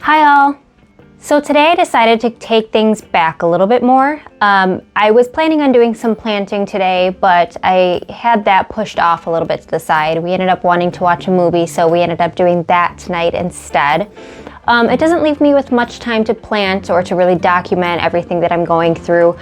Hi all! So today I decided to take things back a little bit more. I was planning on doing some planting today, but I had that pushed off a little bit to the side. We ended up wanting to watch a movie, so we ended up doing that tonight instead. It doesn't leave me with much time to plant or to really document everything that I'm going through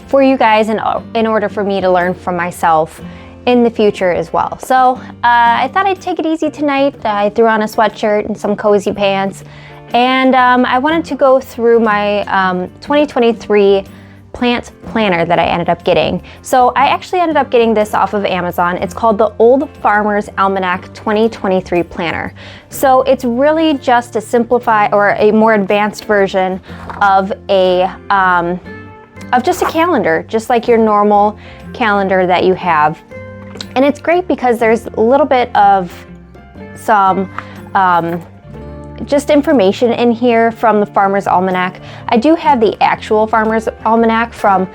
for you guys in order for me to learn from myself in the future as well. So I thought I'd take it easy tonight. I threw on a sweatshirt and some cozy pants. And I wanted to go through my 2023 plant planner that I ended up getting. So I actually ended up getting this off of Amazon. It's called the Old Farmer's Almanac 2023 planner. So it's really just a simplified or a more advanced version of just a calendar, just like your normal calendar that you have. And it's great because there's a little bit of some just information in here from the Farmer's Almanac. I do have the actual Farmer's Almanac for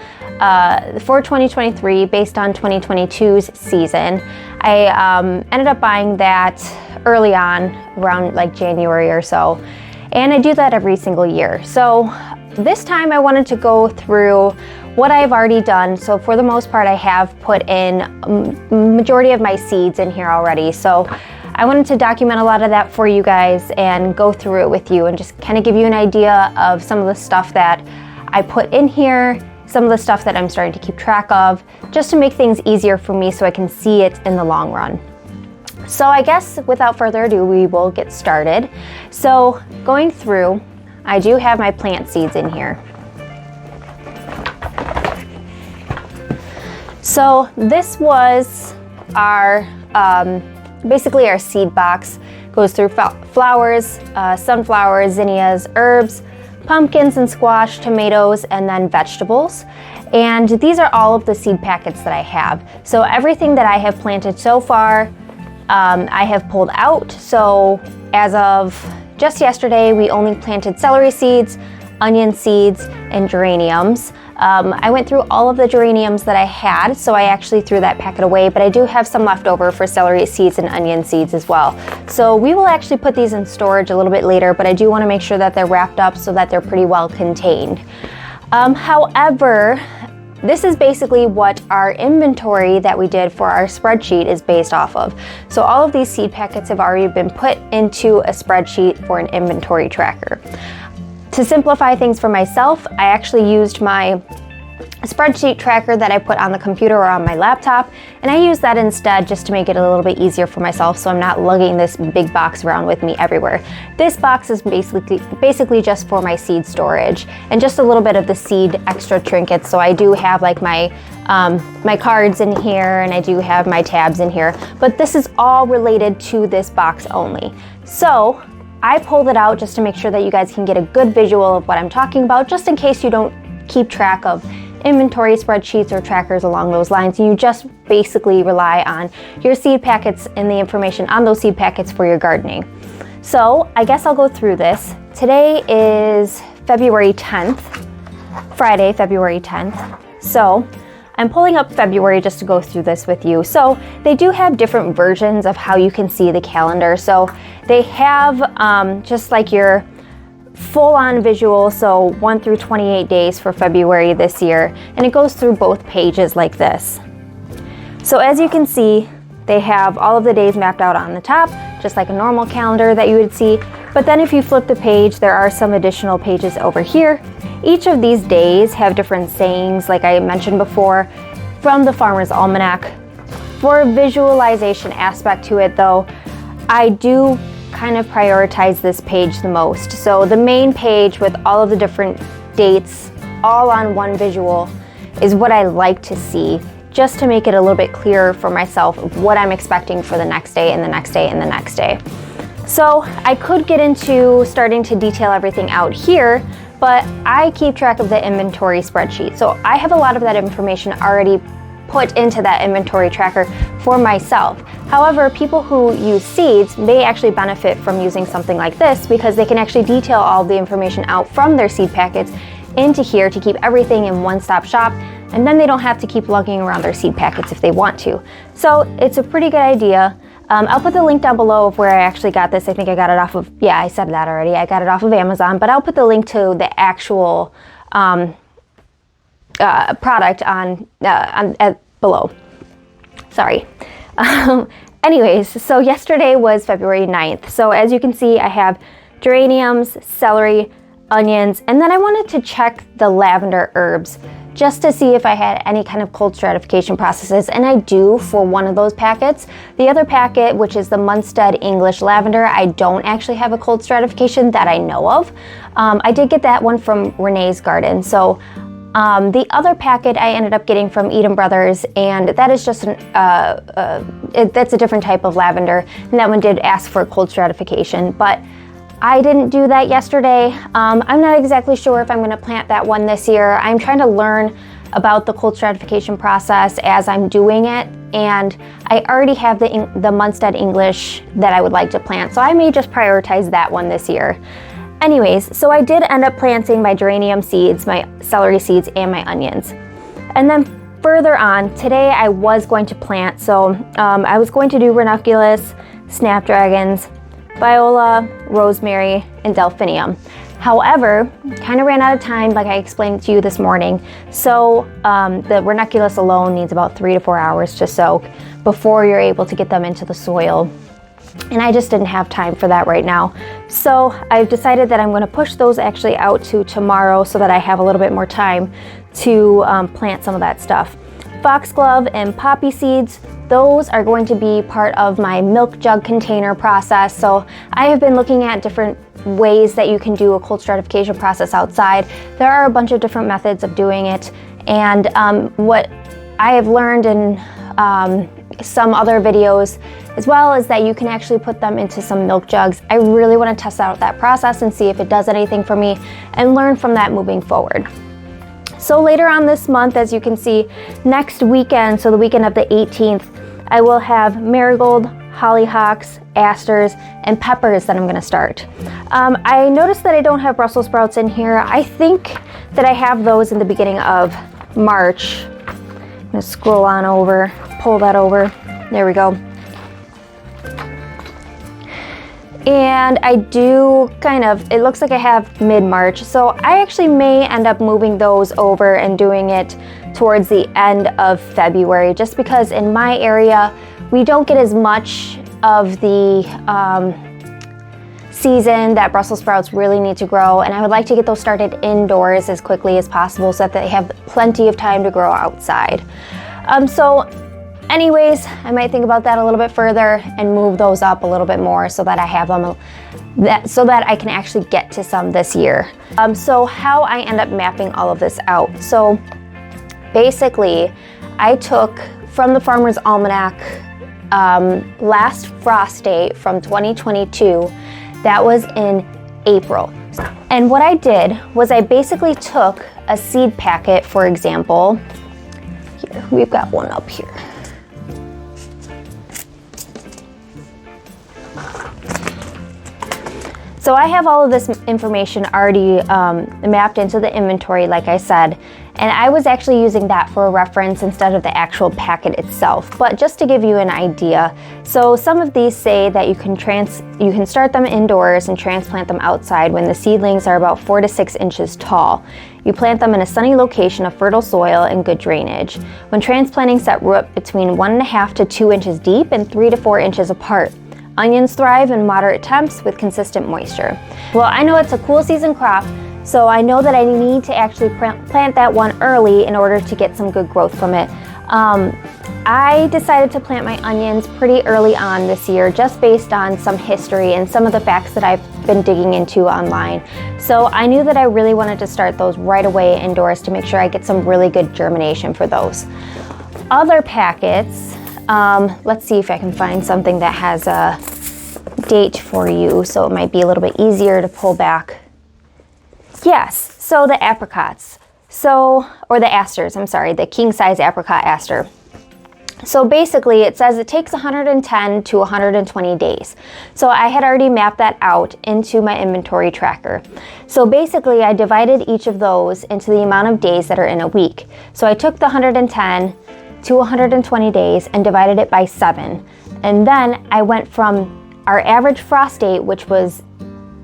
2023 based on 2022's season. I ended up buying that early on, around like January or so, and I do that every single year. So this time I wanted to go through what I've already done. So for the most part, I have put in majority of my seeds in here already. So I wanted to document a lot of that for you guys and go through it with you and just kind of give you an idea of some of the stuff that I put in here, some of the stuff that I'm starting to keep track of, just to make things easier for me so I can see it in the long run. So I guess without further ado, we will get started. So going through, I do have my plant seeds in here. So this was our basically our seed box. Goes through flowers, sunflowers, zinnias, herbs, pumpkins and squash, tomatoes, and then vegetables. And these are all of the seed packets that I have. So everything that I have planted so far, I have pulled out. So as of just yesterday, we only planted celery seeds, onion seeds, and geraniums. I went through all of the geraniums that I had, so I actually threw that packet away, but I do have some left over for celery seeds and onion seeds as well. So we will actually put these in storage a little bit later, but I do want to make sure that they're wrapped up so that they're pretty well contained. However, this is basically what our inventory that we did for our spreadsheet is based off of. So all of these seed packets have already been put into a spreadsheet for an inventory tracker. To simplify things for myself, I actually used my spreadsheet tracker that I put on the computer or on my laptop, and I use that instead just to make it a little bit easier for myself so I'm not lugging this big box around with me everywhere. This box is basically just for my seed storage and just a little bit of the seed extra trinkets. So I do have like my cards in here, and I do have my tabs in here, but this is all related to this box only. So I pulled it out just to make sure that you guys can get a good visual of what I'm talking about, just in case you don't keep track of inventory spreadsheets or trackers along those lines. You just basically rely on your seed packets and the information on those seed packets for your gardening. So I guess I'll go through this. Today is February 10th, Friday, February 10th. So I'm pulling up February just to go through this with you. So they do have different versions of how you can see the calendar. So they have just like your full-on visual, so 1 through 28 days for February this year, and it goes through both pages like this. So as you can see, they have all of the days mapped out on the top, just like a normal calendar that you would see. But then if you flip the page, there are some additional pages over here. Each of these days have different sayings, like I mentioned before, from the Farmer's Almanac. For a visualization aspect to it though, I do kind of prioritize this page the most. So the main page with all of the different dates all on one visual is what I like to see, just to make it a little bit clearer for myself of what I'm expecting for the next day and the next day and the next day. So I could get into starting to detail everything out here, but I keep track of the inventory spreadsheet. So I have a lot of that information already put into that inventory tracker for myself. However, people who use seeds may actually benefit from using something like this because they can actually detail all the information out from their seed packets into here to keep everything in one-stop shop, and then they don't have to keep lugging around their seed packets if they want to. So it's a pretty good idea. I'll put the link down below of where I actually got this. I think I got it off of, yeah, I said that already. I got it off of Amazon, but I'll put the link to the actual product on below. Sorry. Anyways, so yesterday was February 9th. So as you can see, I have geraniums, celery, onions, and then I wanted to check the lavender herbs just to see if I had any kind of cold stratification processes, and I do for one of those packets. The other packet, which is the Munstead English lavender, I don't actually have a cold stratification that I know of. I did get that one from Renee's Garden. So the other packet I ended up getting from Eden Brothers, and that is just that's a different type of lavender, and that one did ask for a cold stratification, but I didn't do that yesterday. I'm not exactly sure if I'm going to plant that one this year. I'm trying to learn about the cold stratification process as I'm doing it, and I already have the Munstead English that I would like to plant, so I may just prioritize that one this year. Anyways, so I did end up planting my geranium seeds, my celery seeds, and my onions. And then further on, today I was going to plant, so I was going to do ranunculus, snapdragons, viola, rosemary, and delphinium. However, kind of ran out of time, like I explained to you this morning. So the ranunculus alone needs about 3 to 4 hours to soak before you're able to get them into the soil. And I just didn't have time for that right now. So I've decided that I'm going to push those actually out to tomorrow so that I have a little bit more time to plant some of that stuff. Foxglove and poppy seeds, those are going to be part of my milk jug container process. So I have been looking at different ways that you can do a cold stratification process outside. There are a bunch of different methods of doing it. And what I have learned in some other videos as well is that you can actually put them into some milk jugs. I really want to test out that process and see if it does anything for me and learn from that moving forward. So later on this month, as you can see, next weekend, so the weekend of the 18th, I will have marigold, hollyhocks, asters, and peppers that I'm going to start. I noticed that I don't have Brussels sprouts in here. I think that I have those in the beginning of March. I'm going to scroll on over, pull that over. There we go. And I do it looks like I have mid-March, so I actually may end up moving those over and doing it towards the end of February, just because in my area we don't get as much of the season that Brussels sprouts really need to grow, and I would like to get those started indoors as quickly as possible so that they have plenty of time to grow outside. Anyways, I might think about that a little bit further and move those up a little bit more so that I have them, so that I can actually get to some this year. So how I end up mapping all of this out. So basically, I took from the Farmer's Almanac last frost date from 2022. That was in April. And what I did was I basically took a seed packet, for example. Here, we've got one up here. So I have all of this information already mapped into the inventory, like I said, and I was actually using that for a reference instead of the actual packet itself. But just to give you an idea, so some of these say that you can start them indoors and transplant them outside when the seedlings are about 4 to 6 inches tall. You plant them in a sunny location of fertile soil and good drainage. When transplanting, set root between 1.5 to 2 inches deep and 3 to 4 inches apart. Onions thrive in moderate temps with consistent moisture. Well, I know it's a cool season crop, so I know that I need to actually plant that one early in order to get some good growth from it. I decided to plant my onions pretty early on this year, just based on some history and some of the facts that I've been digging into online. So I knew that I really wanted to start those right away indoors to make sure I get some really good germination for those. Other packets, let's see if I can find something that has a date for you, so it might be a little bit easier to pull back. Yes, so the apricots, or the asters, I'm sorry, the king size apricot aster. So basically it says it takes 110 to 120 days. So I had already mapped that out into my inventory tracker. So basically I divided each of those into the amount of days that are in a week. So I took the 110 to 120 days and divided it by 7. And then I went from our average frost date, which was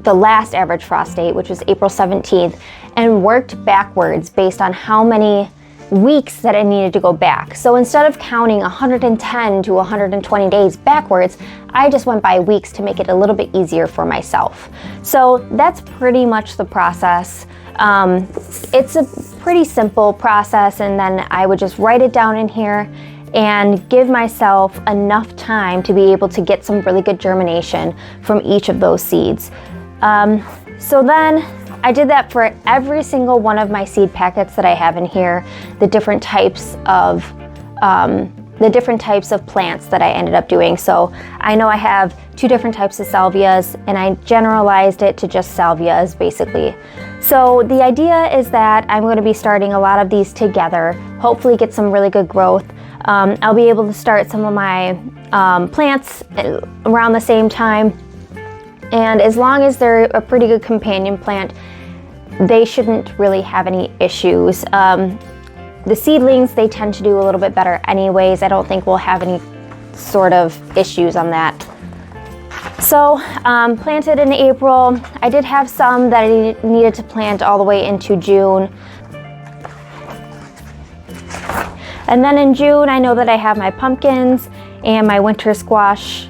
the last average frost date, which was April 17th, and worked backwards based on how many weeks that I needed to go back. So instead of counting 110 to 120 days backwards, I just went by weeks to make it a little bit easier for myself. So that's pretty much the process. It's a pretty simple process, and then I would just write it down in here and give myself enough time to be able to get some really good germination from each of those seeds. So then I did that for every single one of my seed packets that I have in here, the different types of plants that I ended up doing. So I know I have 2 different types of salvias, and I generalized it to just salvias basically. So the idea is that I'm going to be starting a lot of these together, hopefully get some really good growth. I'll be able to start some of my plants around the same time. And as long as they're a pretty good companion plant, they shouldn't really have any issues. The seedlings, they tend to do a little bit better anyways. I don't think we'll have any sort of issues on that. So planted in April. I did have some that I needed to plant all the way into June. And then in June, I know that I have my pumpkins and my winter squash.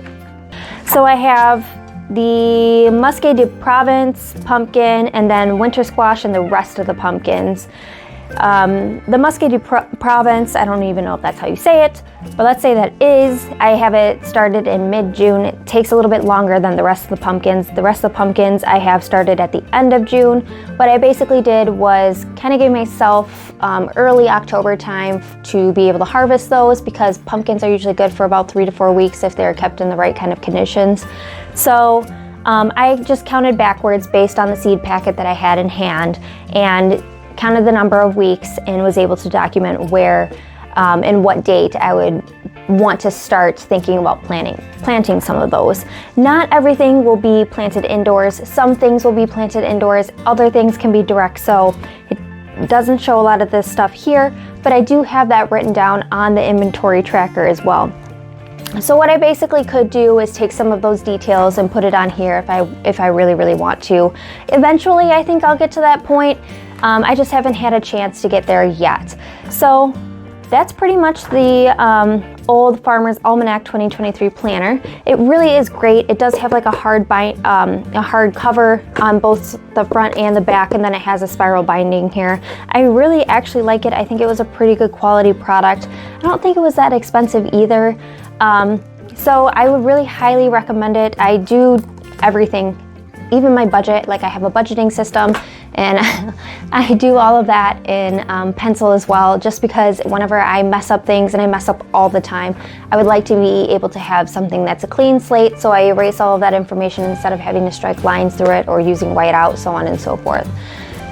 So I have the Musqué de Provence pumpkin, and then winter squash and the rest of the pumpkins. The Musqué de Provence, I don't even know if that's how you say it, but let's say that is. I have it started in mid-June. It takes a little bit longer than the rest of the pumpkins. The rest of the pumpkins I have started at the end of June. What I basically did was kind of give myself early October time to be able to harvest those, because pumpkins are usually good for about 3 to 4 weeks if they're kept in the right kind of conditions. So I just counted backwards based on the seed packet that I had in hand, and counted the number of weeks, and was able to document where and what date I would want to start thinking about planting some of those. Not everything will be planted indoors. Some things will be planted indoors, other things can be direct sow. It doesn't show a lot of this stuff here, but I do have that written down on the inventory tracker as well. So what I basically could do is take some of those details and put it on here if I really want to. Eventually, I think I'll get to that point. I just haven't had a chance to get there yet. So that's pretty much the Old Farmer's Almanac 2023 planner. It really is great. It does have like a hard cover on both the front and the back, and then it has a spiral binding here. I really actually like it. I think it was a pretty good quality product. I don't think it was that expensive either. So I would really highly recommend it. I do everything, even my budget. Like, I have a budgeting system, and I do all of that in pencil as well, just because whenever I mess up things, and I mess up all the time, I would like to be able to have something that's a clean slate, so I erase all of that information instead of having to strike lines through it or using whiteout, so on and so forth.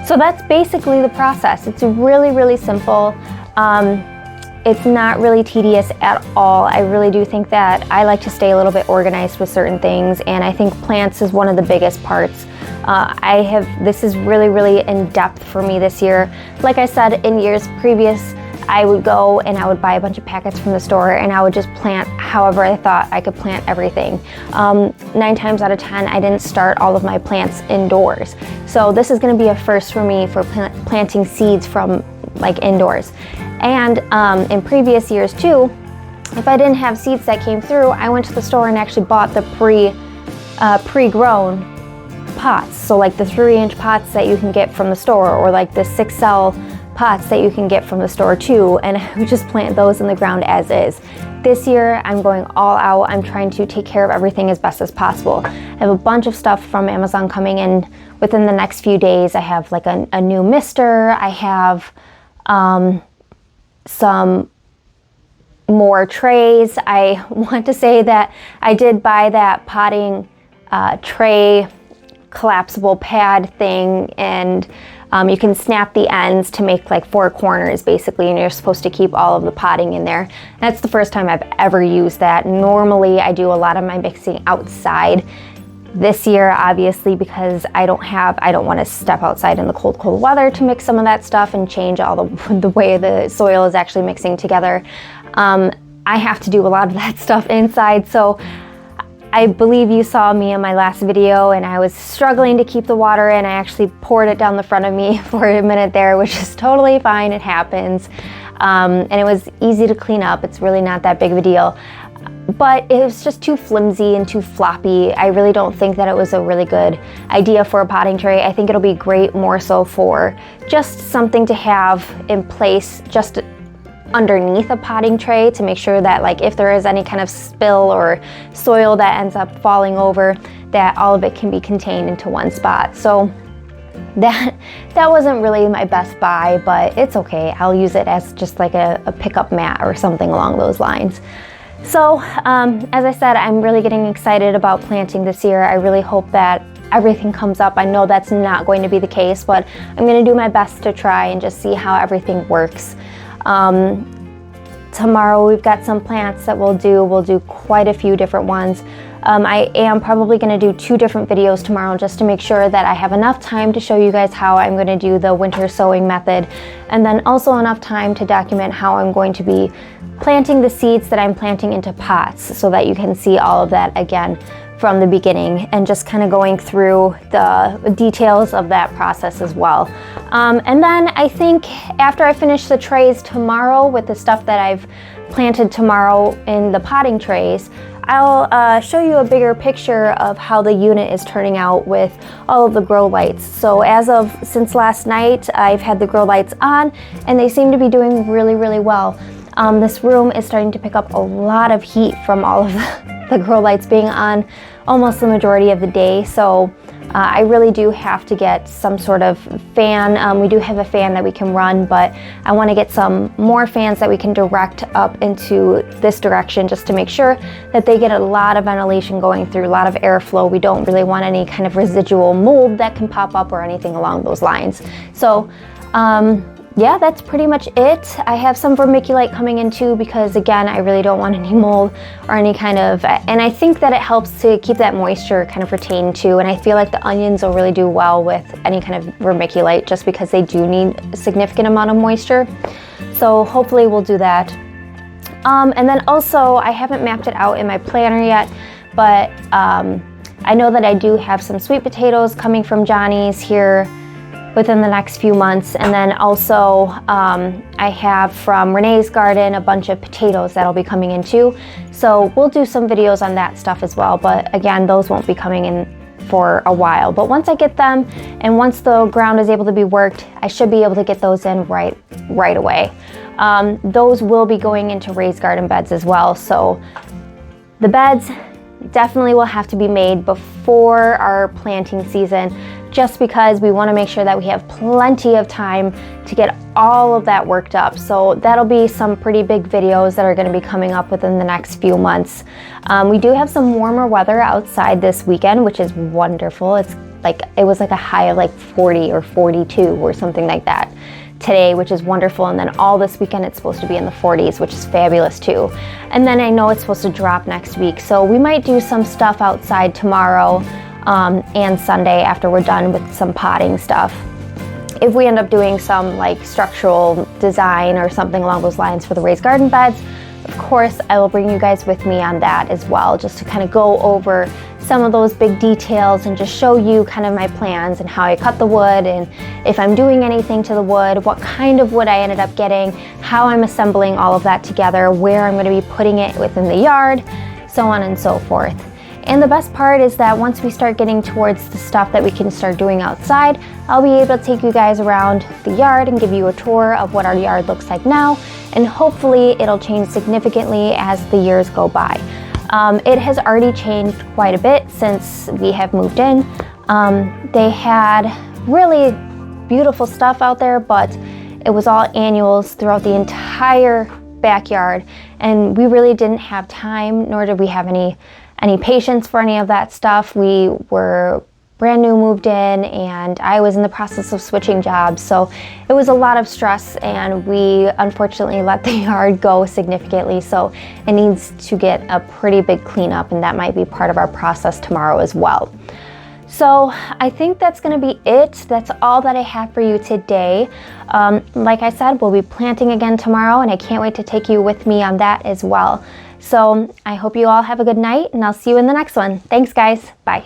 So that's basically the process. It's really simple. It's not really tedious at all. I really do think that I like to stay a little bit organized with certain things, and I think plants is one of the biggest parts. This is really in depth for me this year. Like I said, in years previous, I would go and I would buy a bunch of packets from the store, and I would just plant however I thought I could plant everything. 9 times out of 10, I didn't start all of my plants indoors. So this is going to be a first for me for planting seeds from like indoors. And in previous years too, if I didn't have seeds that came through, I went to the store and actually bought the pre-grown pots. So like the 3-inch pots that you can get from the store, or like the 6-cell pots that you can get from the store too, and I would just plant those in the ground as is. This year I'm going all out. I'm trying to take care of everything as best as possible. I have a bunch of stuff from Amazon coming in within the next few days. I have like a new mister. I have some more trays. I want to say that I did buy that potting tray collapsible pad thing, and you can snap the ends to make like 4 corners basically, and you're supposed to keep all of the potting in there. That's the first time I've ever used that. Normally I do a lot of my mixing outside. This year, obviously, because I don't want to step outside in the cold weather to mix some of that stuff and change all the way the soil is actually mixing together. I have to do a lot of that stuff inside. So I believe you saw me in my last video and I was struggling to keep the water in. I actually poured it down the front of me for a minute there, which is totally fine. It happens. And it was easy to clean up. It's really not that big of a deal. But it was just too flimsy and too floppy. I really don't think that it was a really good idea for a potting tray. I think it'll be great more so for just something to have in place just underneath a potting tray to make sure that, like, if there is any kind of spill or soil that ends up falling over, that all of it can be contained into one spot. So that wasn't really my best buy, but it's okay. I'll use it as just like a pickup mat or something along those lines. So as I said, I'm really getting excited about planting this year. I really hope that everything comes up. I know that's not going to be the case, but I'm going to do my best to try and just see how everything works. Tomorrow we've got some plants that we'll do quite a few different ones. I am probably going to do 2 different videos tomorrow just to make sure that I have enough time to show you guys how I'm going to do the winter sowing method, and then also enough time to document how I'm going to be planting the seeds that I'm planting into pots so that you can see all of that again from the beginning, and just kind of going through the details of that process as well. And then I think after I finish the trays tomorrow with the stuff that I've planted tomorrow in the potting trays, I'll show you a bigger picture of how the unit is turning out with all of the grow lights. So since last night, I've had the grow lights on and they seem to be doing really, really well. This room is starting to pick up a lot of heat from all of the grow lights being on almost the majority of the day. So I really do have to get some sort of fan. We do have a fan that we can run, but I want to get some more fans that we can direct up into this direction just to make sure that they get a lot of ventilation going through, a lot of airflow. We don't really want any kind of residual mold that can pop up or anything along those lines. So yeah, that's pretty much it. I have some vermiculite coming in too because, again, I really don't want any mold or any kind of, and I think that it helps to keep that moisture kind of retained too, and I feel like the onions will really do well with any kind of vermiculite just because they do need a significant amount of moisture. So hopefully we'll do that. And then also, I haven't mapped it out in my planner yet, but I know that I do have some sweet potatoes coming from Johnny's here within the next few months, and then also I have from Renee's garden a bunch of potatoes that'll be coming in too. So we'll do some videos on that stuff as well, but again, those won't be coming in for a while. But once I get them and once the ground is able to be worked, I should be able to get those in right away. Those will be going into raised garden beds as well. So the beds definitely will have to be made before our planting season, just because we want to make sure that we have plenty of time to get all of that worked up. So that'll be some pretty big videos that are going to be coming up within the next few months. We do have some warmer weather outside this weekend, which is wonderful. It was like a high of like 40 or 42 or something like that today, which is wonderful. And then all this weekend it's supposed to be in the 40s, which is fabulous too. And then I know it's supposed to drop next week, so we might do some stuff outside tomorrow and Sunday after we're done with some potting stuff. If we end up doing some like structural design or something along those lines for the raised garden beds, of course I will bring you guys with me on that as well, just to kind of go over some of those big details and just show you kind of my plans and how I cut the wood, and if I'm doing anything to the wood, what kind of wood I ended up getting, how I'm assembling all of that together, where I'm going to be putting it within the yard, so on and so forth. And the best part is that once we start getting towards the stuff that we can start doing outside, I'll be able to take you guys around the yard and give you a tour of what our yard looks like now, and hopefully it'll change significantly as the years go by. It has already changed quite a bit since we have moved in. They had really beautiful stuff out there, but it was all annuals throughout the entire backyard, and we really didn't have time, nor did we have any patience for any of that stuff. We were brand new moved in, and I was in the process of switching jobs, so it was a lot of stress, and we unfortunately let the yard go significantly, so it needs to get a pretty big cleanup, and that might be part of our process tomorrow as well. So I think that's gonna be it. That's all that I have for you today. Like I said, we'll be planting again tomorrow, and I can't wait to take you with me on that as well. So I hope you all have a good night, and I'll see you in the next one. Thanks, guys. Bye.